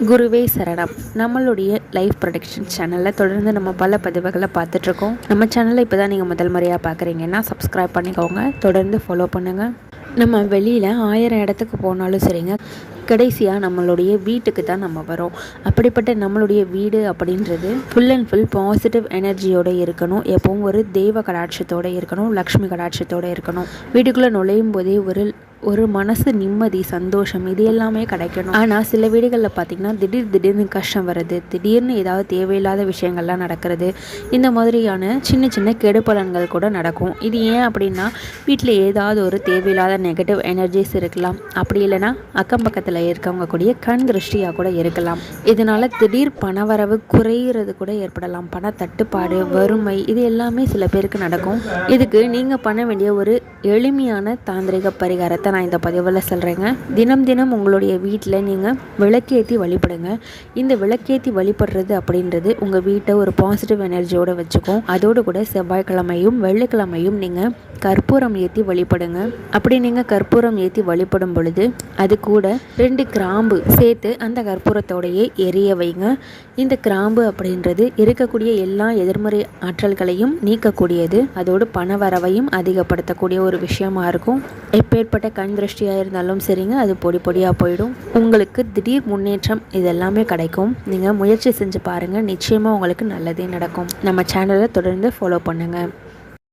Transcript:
குருவே சரணம். நம்மளுடைய லைஃப் ப்ரொடக்ஷன் சேனலில் தொடர்ந்து நம்ம பல பதிவுகளை பார்த்துட்ருக்கோம். நம்ம சேனலை இப்போ தான் நீங்கள் முதல் முறையாக பார்க்குறீங்கன்னா சப்ஸ்கிரைப் பண்ணிக்கோங்க, தொடர்ந்து ஃபாலோ பண்ணுங்கள். நம்ம வெளியில் 1000 இடத்துக்கு போனாலும் சரிங்க, கடைசியாக நம்மளுடைய வீட்டுக்கு தான் நம்ம வரோம். அப்படிப்பட்ட நம்மளுடைய வீடு அப்படின்றது ஃபுல் அண்ட் ஃபுல் பாசிட்டிவ் எனர்ஜியோடு இருக்கணும். எப்பவும் ஒரு தெய்வ கடாட்சத்தோடு இருக்கணும், லக்ஷ்மி கடாட்சத்தோடு இருக்கணும். வீட்டுக்குள்ளே நுழையும் போதே ஒரு மனசு நிம்மதி, சந்தோஷம், இது எல்லாமே கிடைக்கணும். ஆனால் சில வீடுகளில் பார்த்திங்கன்னா திடீர்னு கஷ்டம் வருது, திடீர்னு ஏதாவது தேவையில்லாத விஷயங்கள்லாம் நடக்கிறது. இந்த மாதிரியான சின்ன சின்ன கெடுபலன்கள் கூட நடக்கும். இது ஏன் அப்படின்னா, வீட்டில் ஏதாவது ஒரு தேவையில்லாத நெகட்டிவ் எனர்ஜிஸ் இருக்கலாம். அப்படி இல்லைன்னா அக்கம் பக்கத்தில் இருக்கவங்க கூடிய கண் திருஷ்டியாக கூட இருக்கலாம். இதனால் திடீர் பணவரவு குறையிறது கூட ஏற்படலாம். பண தட்டுப்பாடு, வறுமை, இது எல்லாமே சில பேருக்கு நடக்கும். இதுக்கு நீங்கள் பண்ண வேண்டிய ஒரு எளிமையான தாந்திரிக பரிகாரத்தை நான் இந்த பதிவில் சொல்கிறேங்க. தினம் உங்களுடைய வீட்டில் நீங்கள் விளக்கேற்றி வழிபடுங்க. இந்த விளக்கேற்றி வழிபடுறது அப்படின்றது உங்கள் வீட்டை ஒரு பாசிட்டிவ் எனர்ஜியோடு வச்சுக்கும். அதோடு கூட செவ்வாய்க்கிழமையும் வெள்ளிக்கிழமையும் நீங்கள் கற்பூரம் ஏற்றி வழிபடுங்க. அப்படி நீங்கள் கற்பூரம் ஏற்றி வழிபடும் பொழுது அது கூட 2 கிராம்பு சேர்த்து அந்த கற்பூரத்தோடையே எரிய வைங்க. இந்த கிராம்பு அப்படின்றது இருக்கக்கூடிய எல்லா எதிர்மறை ஆற்றல்களையும் நீக்கக்கூடியது. அதோடு பணவரவையும் அதிகப்படுத்தக்கூடிய ஒரு விஷயமா இருக்கும். எப்பேற்பட்ட கண் திருஷ்டியாக இருந்தாலும் சரிங்க, அது பொடி பொடியாக போயிடும். உங்களுக்கு திடீர் முன்னேற்றம் இதெல்லாமே கிடைக்கும். நீங்கள் முயற்சி செஞ்சு பாருங்கள், நிச்சயமாக உங்களுக்கு நல்லதே நடக்கும். நம்ம சேனலை தொடர்ந்து ஃபாலோ பண்ணுங்கள்.